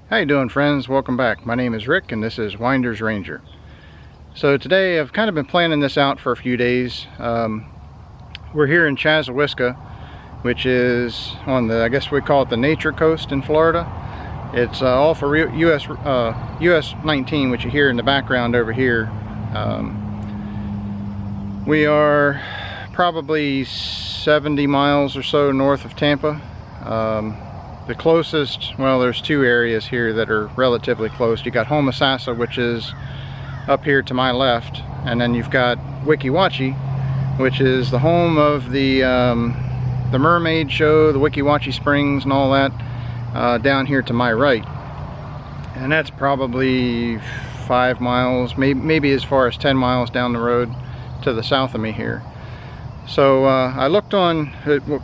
How you doing, friends? Welcome back. My name is Rick and this is Winder's Ranger. So today I've kind of been planning this out for a few days. We're here in Chassahowitzka, which is on the, I guess we call it the nature coast in Florida. It's off of US 19, which you hear in the background over here. We are probably 70 miles or so north of Tampa. The closest, well, there's two areas here that are relatively close. You got Homosassa, which is up here to my left, and then you've got Weeki Wachee, which is the home of the mermaid show, the Weeki Wachee Springs and all that, down here to my right. And that's probably 5 miles, maybe as far as 10 miles down the road to the south of me here. So I looked on,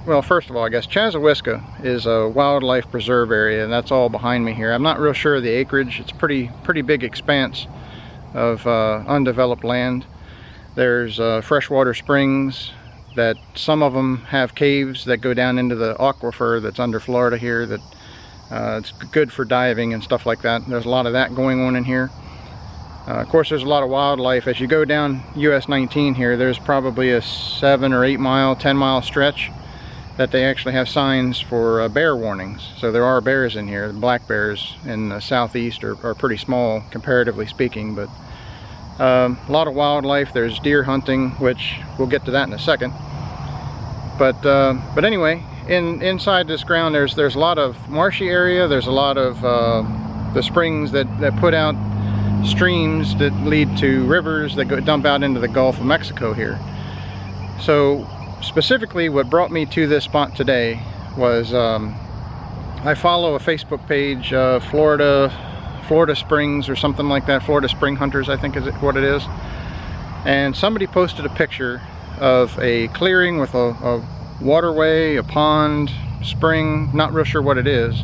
well, first of all, I guess Chassahowitzka is a wildlife preserve area, and that's all behind me here. I'm not real sure of the acreage. It's pretty big expanse of undeveloped land. There's freshwater springs that some of them have caves that go down into the aquifer that's under Florida here that it's good for diving and stuff like that. There's a lot of that going on in here. Of course, there's a lot of wildlife. As you go down US 19 here, there's probably a 7 or 8 mile, 10 mile stretch that they actually have signs for bear warnings. So there are bears in here. The black bears in the southeast are pretty small, comparatively speaking, but a lot of wildlife. There's deer hunting, which we'll get to that in a second. But anyway, inside this ground, there's a lot of marshy area. There's a lot of the springs that put out streams that lead to rivers that dump out into the Gulf of Mexico here. So specifically what brought me to this spot today was I follow a Facebook page, Florida Springs or something like that, Florida Spring Hunters I think is what it is, and somebody posted a picture of a clearing with a waterway, a pond, spring, not real sure what it is,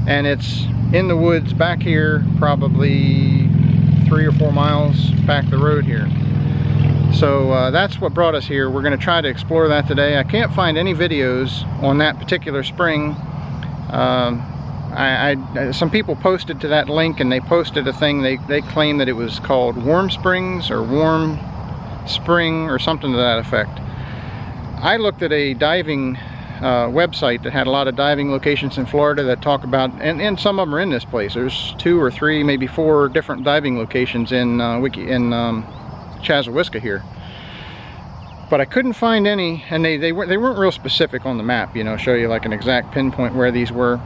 and it's in the woods back here, probably 3 or 4 miles back the road here. So that's what brought us here. We're going to try to explore that today. I can't find any videos on that particular spring. Some people posted to that link, and they posted a thing, they claimed that it was called Warm Springs or Warm Spring or something to that effect. I looked at a diving website that had a lot of diving locations in Florida that talk about, and some of them are in this place. There's 2 or 3, maybe 4 different diving locations in Chassahowitzka here, but I couldn't find any, and they weren't real specific on the map, you know, show you like an exact pinpoint where these were,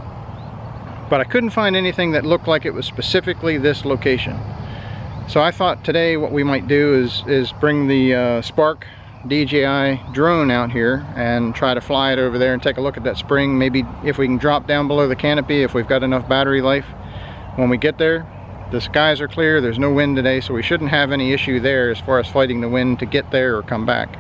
but I couldn't find anything that looked like it was specifically this location. So I thought today what we might do is bring the Spark DJI drone out here and try to fly it over there and take a look at that spring. Maybe if we can drop down below the canopy, if we've got enough battery life when we get there. The skies are clear, there's no wind today, so we shouldn't have any issue there as far as fighting the wind to get there or come back.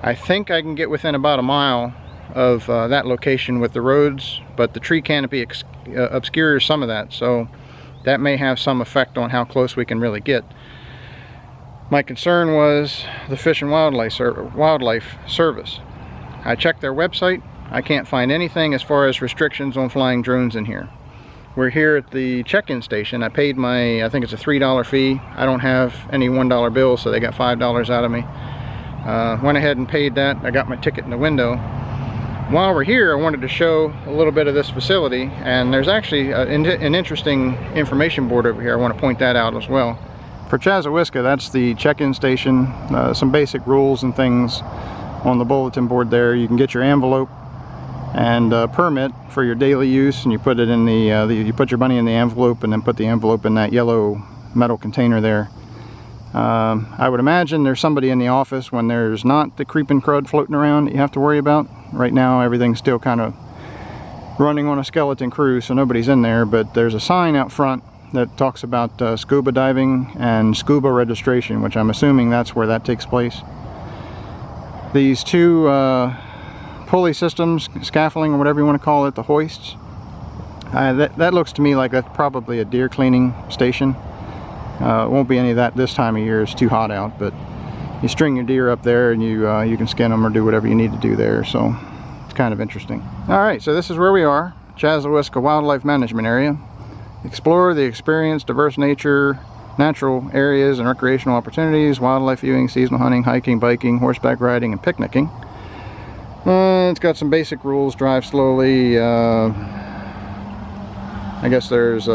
I think I can get within about a mile of that location with the roads, but the tree canopy obscures some of that, so that may have some effect on how close we can really get. My concern was the Fish and Wildlife Service. I checked their website. I can't find anything as far as restrictions on flying drones in here. We're here at the check-in station. I paid my, I think it's a $3 fee. I don't have any $1 bills, so they got $5 out of me. Went ahead and paid that. I got my ticket in the window. While we're here, I wanted to show a little bit of this facility, and there's actually an interesting information board over here. I want to point that out as well. For Chassahowitzka, that's the check-in station. Some basic rules and things on the bulletin board there. You can get your envelope and permit for your daily use, and you put it in you put your money in the envelope and then put the envelope in that yellow metal container there. I would imagine there's somebody in the office when there's not the creeping crud floating around that you have to worry about. Right now everything's still kind of running on a skeleton crew, so nobody's in there, but there's a sign out front that talks about scuba diving and scuba registration, which I'm assuming that's where that takes place. These 2 pulley systems, scaffolding or whatever you want to call it, the hoists, that looks to me like that's probably a deer cleaning station. It won't be any of that this time of year, it's too hot out, but you string your deer up there and you can skin them or do whatever you need to do there, so it's kind of interesting. Alright, so this is where we are, Chassahowitzka Wildlife Management Area. Explore the experience, diverse natural areas and recreational opportunities, wildlife viewing, seasonal hunting, hiking, biking, horseback riding, and picnicking. It's got some basic rules. Drive slowly. I guess there's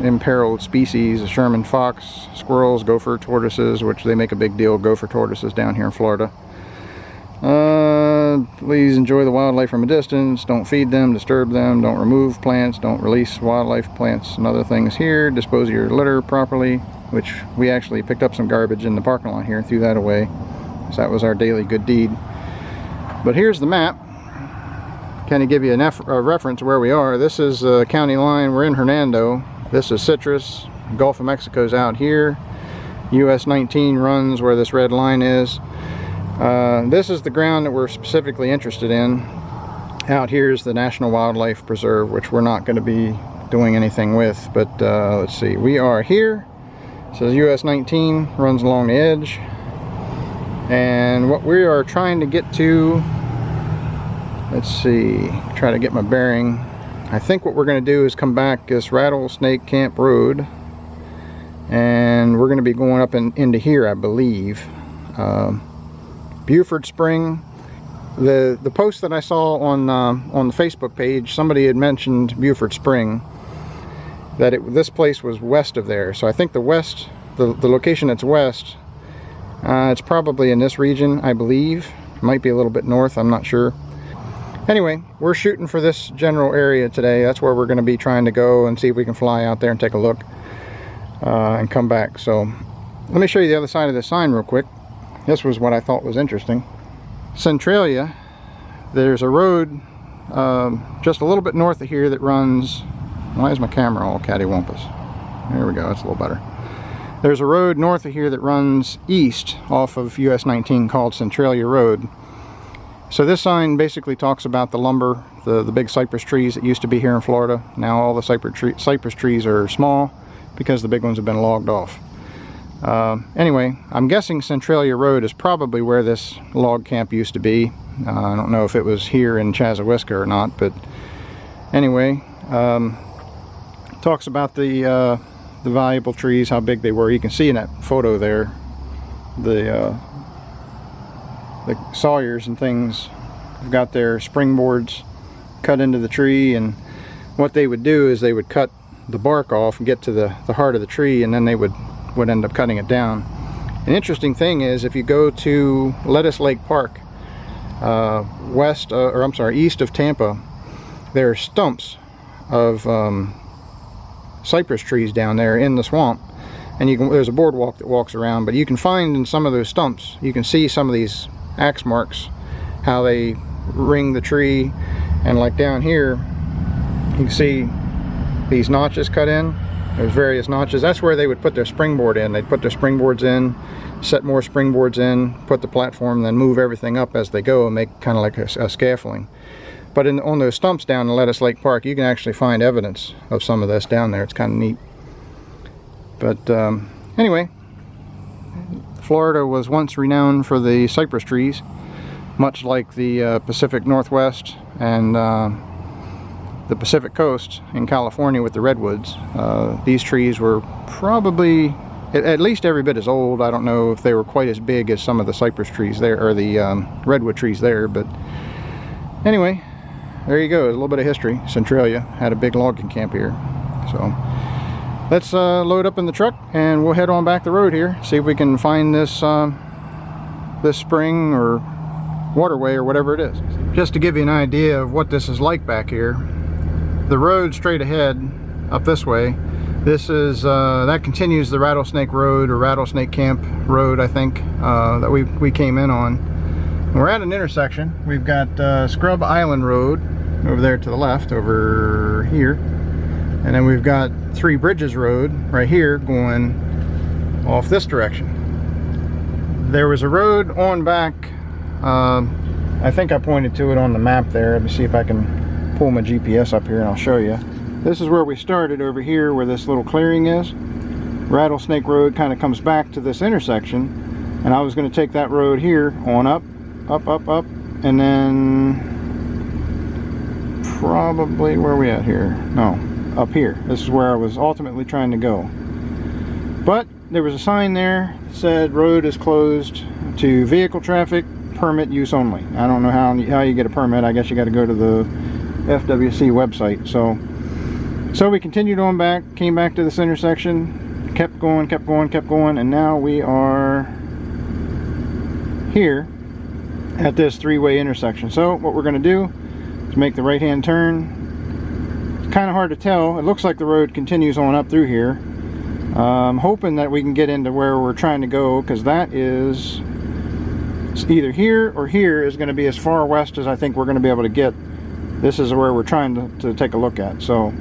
imperiled species, a Sherman fox, squirrels, gopher tortoises, which they make a big deal of gopher tortoises down here in Florida. Please enjoy the wildlife from a distance. Don't feed them, disturb them, don't remove plants, don't release wildlife plants and other things here. Dispose of your litter properly, which we actually picked up some garbage in the parking lot here and threw that away. So that was our daily good deed. But here's the map. Kind of give you a reference where we are. This is county line. We're in Hernando. This is Citrus. Gulf of Mexico's out here. US 19 runs where this red line is. This is the ground that we're specifically interested in. Out here is the National Wildlife Preserve, which we're not going to be doing anything with. But let's see. We are here. It says US 19 runs along the edge. And what we are trying to get to, let's see, try to get my bearing. I think what we're going to do is come back this Rattlesnake Camp Road, and we're going to be going up into here, I believe. Buford Spring. The post that I saw on the Facebook page, somebody had mentioned Buford Spring, that this place was west of there. So I think the location that's west, it's probably in this region, I believe. It might be a little bit north, I'm not sure. Anyway, we're shooting for this general area today. That's where we're going to be trying to go and see if we can fly out there and take a look and come back. So let me show you the other side of this sign real quick. This was what I thought was interesting. Centralia, there's a road just a little bit north of here that runs, why is my camera all cattywampus? There we go, that's a little better. There's a road north of here that runs east off of US 19 called Centralia Road. So this sign basically talks about the lumber, the big cypress trees that used to be here in Florida. Now all the cypress trees are small because the big ones have been logged off. Anyway, I'm guessing Centralia Road is probably where this log camp used to be. I don't know if it was here in Chassahowitzka or not, but anyway, talks about the valuable trees, how big they were. You can see in that photo there the sawyers and things have got their springboards cut into the tree, and what they would do is they would cut the bark off and get to the heart of the tree, and then they would end up cutting it down. An interesting thing is, if you go to Lettuce Lake Park, east of Tampa, there are stumps of cypress trees down there in the swamp, and there's a boardwalk that walks around, but you can find in some of those stumps, you can see some of these axe marks, how they ring the tree, and like down here you can see these notches cut in. There's various notches. That's where they would put their springboard in. They'd put their springboards in, set more springboards in, put the platform, then move everything up as they go and make kind of like a scaffolding. But on those stumps down in Lettuce Lake Park, you can actually find evidence of some of this down there. It's kind of neat. But anyway, Florida was once renowned for the cypress trees, much like the Pacific Northwest and the Pacific Coast in California with the redwoods. These trees were probably at least every bit as old. I don't know if they were quite as big as some of the cypress trees there, or the redwood trees there, but anyway, there you go. A little bit of history. Centralia had a big logging camp here. So let's load up in the truck and we'll head on back the road here, see if we can find this this spring or waterway or whatever it is. Just to give you an idea of what this is like back here, the road straight ahead up this way, this is that continues the Rattlesnake Road, or Rattlesnake Camp Road, I think, that we came in on. And we're at an intersection. We've got Scrub Island Road over there to the left, over here, and then we've got Three Bridges Road right here going off this direction. There was a road on back, I think I pointed to it on the map there. Let me see if I can pull my GPS up here and I'll show you. This is where we started, over here where this little clearing is. Rattlesnake Road kind of comes back to this intersection, and I was going to take that road here on up, and then probably, where are we at here? No, up here. This is where I was ultimately trying to go. But there was a sign there that said road is closed to vehicle traffic, permit use only. I don't know how you get a permit. I guess you got to go to the FWC website. So we continued on back, came back to this intersection, kept going, and now we are here at this three-way intersection. So what we're going to do is make the right-hand turn. It's kind of hard to tell. It looks like the road continues on up through here. I'm hoping that we can get into where we're trying to go, because that is either here or here is going to be as far west as I think we're going to be able to get. This is where we're trying to take a look at. So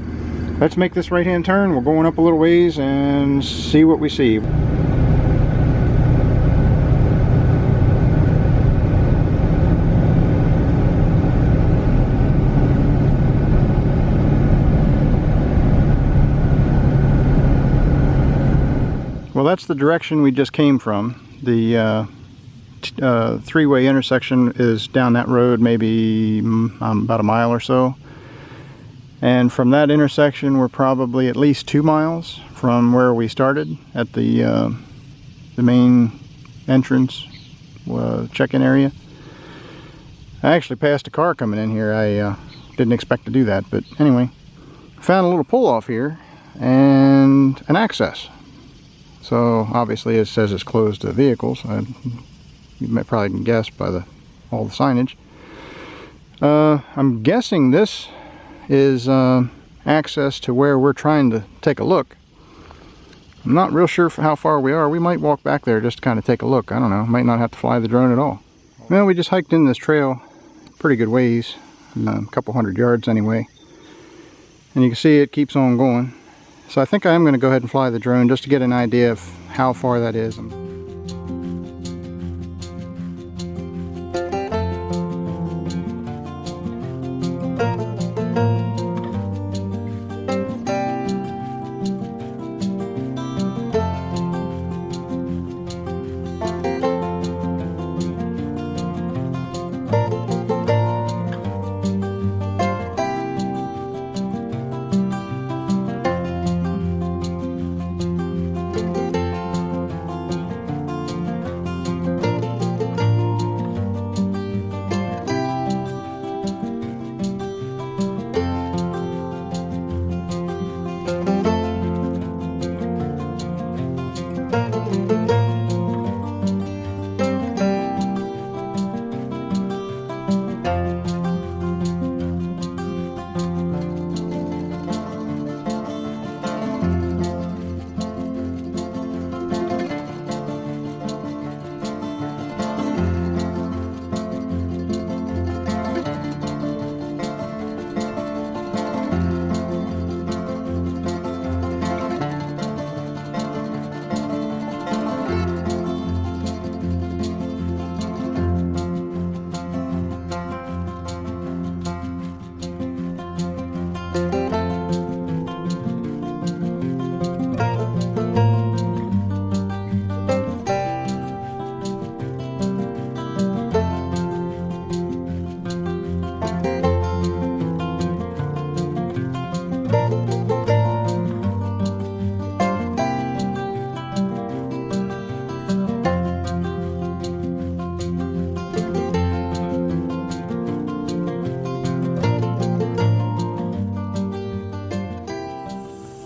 let's make this right-hand turn. We're going up a little ways and see what we see. Well, that's the direction we just came from. The three-way intersection is down that road, maybe about a mile or so. And from that intersection, we're probably at least 2 miles from where we started at the main entrance check-in area. I actually passed a car coming in here. I didn't expect to do that, but anyway, found a little pull-off here and an access. So obviously it says it's closed to vehicles. You might probably can guess by all the signage. I'm guessing this is access to where we're trying to take a look. I'm not real sure how far we are. We might walk back there just to kind of take a look. I don't know. Might not have to fly the drone at all. Well, we just hiked in this trail pretty good ways, a couple hundred yards anyway. And you can see it keeps on going. So I think I'm going to go ahead and fly the drone just to get an idea of how far that is.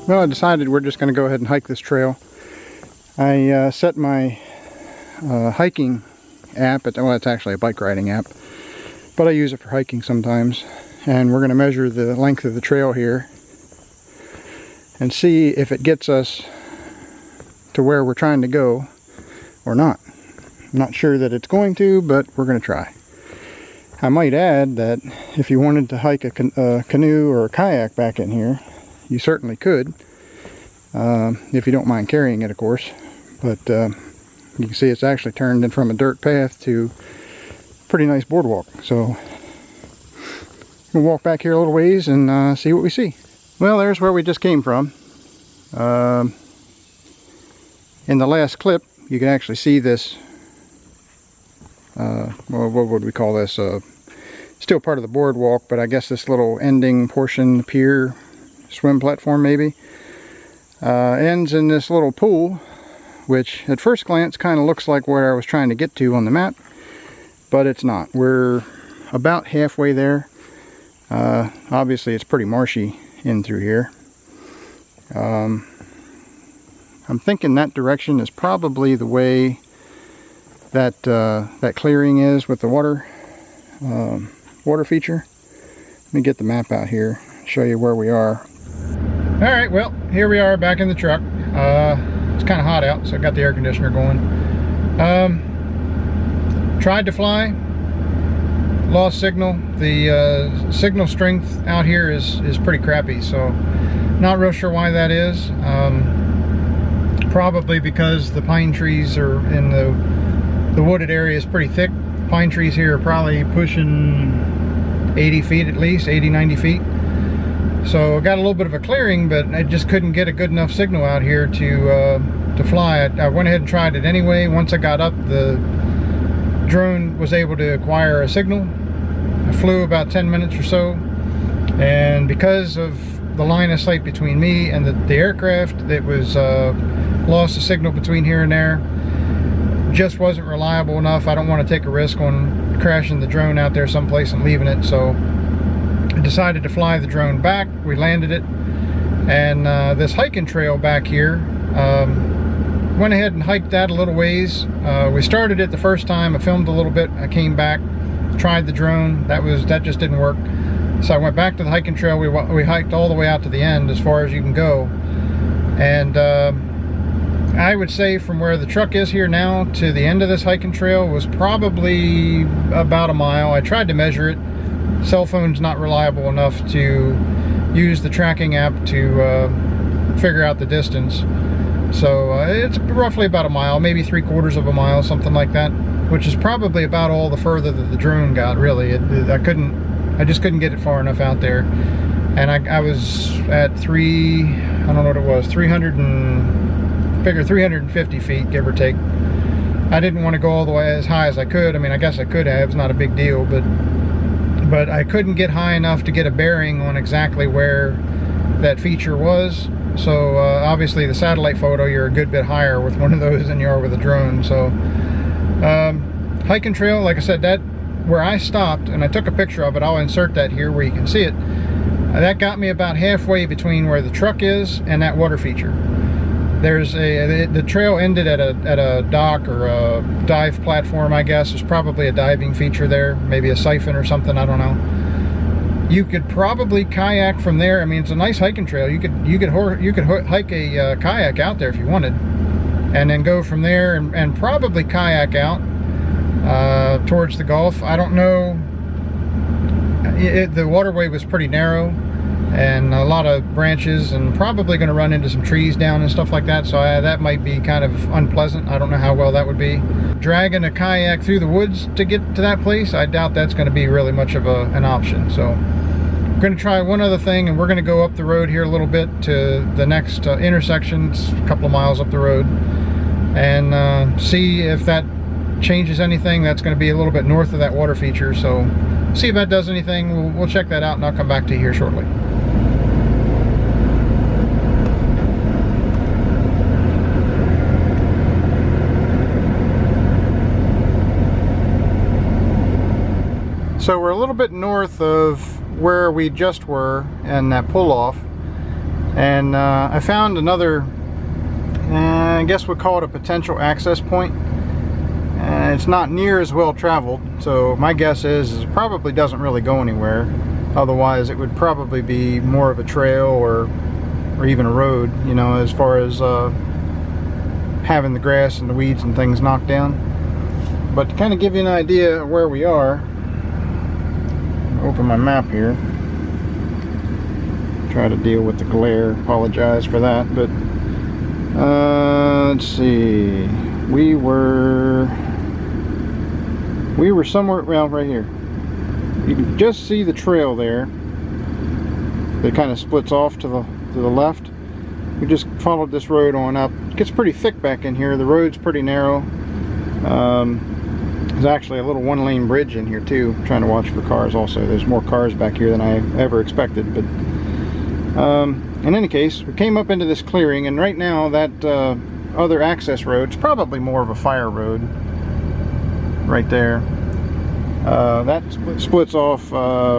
Well, I decided we're just going to go ahead and hike this trail. I set my hiking app, well, it's actually a bike riding app, but I use it for hiking sometimes. And we're going to measure the length of the trail here and see if it gets us to where we're trying to go or not. I'm not sure that it's going to, but we're going to try. I might add that if you wanted to hike a canoe or a kayak back in here, you certainly could, if you don't mind carrying it, of course. But you can see it's actually turned in from a dirt path to a pretty nice boardwalk. So we'll walk back here a little ways and see what we see. Well, there's where we just came from. In the last clip, you can actually see this. Well, what would we call this? Still part of the boardwalk, but I guess this little ending portion, the pier, swim platform maybe. Ends in this little pool, which at first glance kind of looks like where I was trying to get to on the map, but it's not. We're about halfway there. Obviously it's pretty marshy in through here. I'm thinking that direction is probably the way that that clearing is with the water feature. Let me get the map out here, show you where we are. All right, well, here we are back in the truck. It's kind of hot out, so I got the air conditioner going. Tried to fly, lost signal. The signal strength out here is pretty crappy, so not real sure why that is. Probably because the pine trees are in the wooded area is pretty thick. Pine trees here are probably pushing 80 feet at least, 80-90 feet. So I got a little bit of a clearing, but I just couldn't get a good enough signal out here to fly. I went ahead and tried it anyway. Once I got up, the drone was able to acquire a signal. I flew about 10 minutes or so, and because of the line of sight between me and the aircraft, it was lost the signal between here and there. Just wasn't reliable enough. I don't want to take a risk on crashing the drone out there someplace and leaving it, so I decided to fly the drone back. We landed it, and this hiking trail back here, went ahead and hiked that a little ways. We started it the first time. I filmed a little bit. I came back, tried the drone. That just didn't work. So I went back to the hiking trail. We hiked all the way out to the end, as far as you can go. And I would say from where the truck is here now to the end of this hiking trail was probably about a mile. I tried to measure it. Cell phone's not reliable enough to use the tracking app to figure out the distance. So it's roughly about a mile, maybe 3/4 of a mile, something like that, which is probably about all the further that the drone got, really. I just couldn't get it far enough out there. And I was at I don't know what it was, 350 feet, give or take. I didn't want to go all the way as high as I could. I mean, I guess I could have, it's not a big deal, but I couldn't get high enough to get a bearing on exactly where that feature was. So obviously the satellite photo, you're a good bit higher with one of those than you are with a drone. So hiking trail, like I said, that where I stopped, and I took a picture of it, I'll insert that here where you can see it. That got me about halfway between where the truck is and that water feature. The trail ended at a dock or a dive platform, I guess. There's probably a diving feature there, maybe a siphon or something, I don't know. You could probably kayak from there. I mean, it's a nice hiking trail. You could hike a kayak out there if you wanted, and then go from there and probably kayak out towards the Gulf. I don't know. The waterway was pretty narrow and a lot of branches, and probably going to run into some trees down and stuff like that, so that might be kind of unpleasant. I don't know how well that would be. Dragging a kayak through the woods to get to that place, I doubt that's going to be really much of an option. So I'm going to try one other thing, and we're going to go up the road here a little bit to the next intersection. It's a couple of miles up the road, and see if that changes anything. That's going to be a little bit north of that water feature, so see if that does anything. We'll check that out, and I'll come back to you here shortly. So we're a little bit north of where we just were and that pull-off, and I found another, I guess we'll call it a potential access point. It's not near as well traveled, so my guess is it probably doesn't really go anywhere. Otherwise it would probably be more of a trail or even a road, you know, as far as having the grass and the weeds and things knocked down. But to kind of give you an idea of where we are, open my map here, try to deal with the glare, apologize for that, but let's see, we were somewhere, well, right here. You can just see the trail there that kind of splits off to the left. We just followed this road on up. It gets pretty thick back in here. The road's pretty narrow. There's actually a little one-lane bridge in here too. I'm trying to watch for cars also. There's more cars back here than I ever expected, but In any case, we came up into this clearing, and right now that other access road, it's probably more of a fire road right there. That splits off,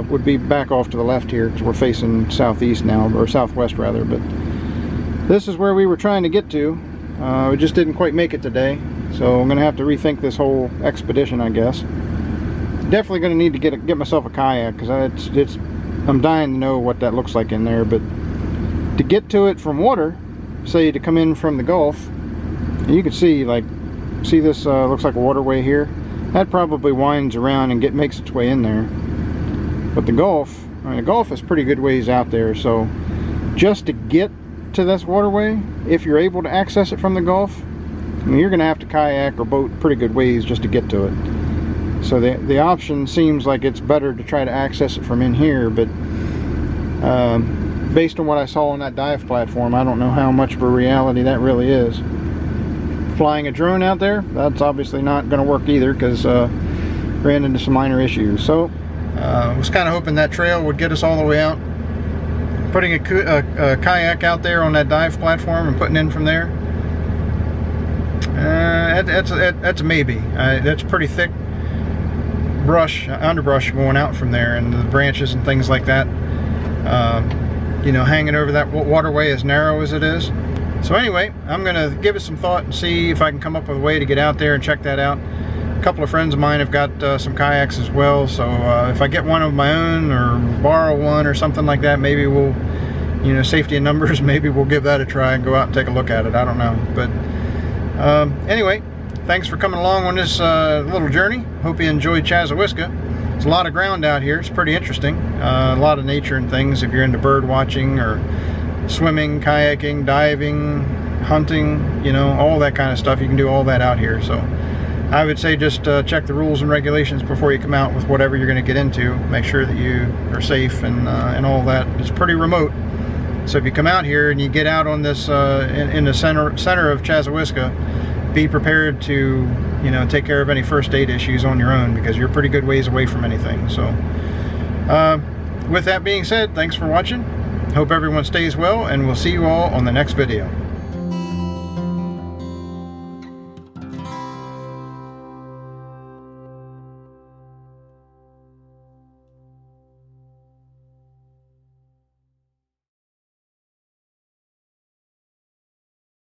would be back off to the left here because we're facing southeast now, or southwest rather, but this is where we were trying to get to. We just didn't quite make it today, so I'm going to have to rethink this whole expedition, I guess. Definitely going to need to get myself a kayak, because I'm dying to know what that looks like in there. But to get to it from water, say to come in from the Gulf, and you can see, like, this looks like a waterway here. That probably winds around and makes its way in there. But the Gulf, I mean, the Gulf is pretty good ways out there, so just to get to this waterway, if you're able to access it from the Gulf, I mean, you're going to have to kayak or boat pretty good ways just to get to it. So the option seems like it's better to try to access it from in here, but based on what I saw on that dive platform, I don't know how much of a reality that really is. Flying a drone out there, that's obviously not going to work either, because ran into some minor issues. So was kind of hoping that trail would get us all the way out. Putting a kayak out there on that dive platform and putting in from there, that's a maybe. That's pretty thick brush, underbrush going out from there, and the branches and things like that, you know, hanging over that waterway as narrow as it is. So anyway, I'm gonna give it some thought and see if I can come up with a way to get out there and check that out. A couple of friends of mine have got some kayaks as well, so if I get one of my own or borrow one or something like that, maybe we'll, you know, safety in numbers, maybe we'll give that a try and go out and take a look at it. I don't know, but anyway, thanks for coming along on this little journey. Hope you enjoyed Chassahowitzka. There's a lot of ground out here. It's pretty interesting. A lot of nature and things. If you're into bird watching or swimming, kayaking, diving, hunting, you know, all that kind of stuff, you can do all that out here. So I would say just check the rules and regulations before you come out with whatever you're going to get into. Make sure that you are safe and all that. It's pretty remote. So if you come out here and you get out on this in the center of Chassahowitzka, be prepared to, you know, take care of any first aid issues on your own, because you're pretty good ways away from anything. So with that being said, thanks for watching. Hope everyone stays well, and we'll see you all on the next video.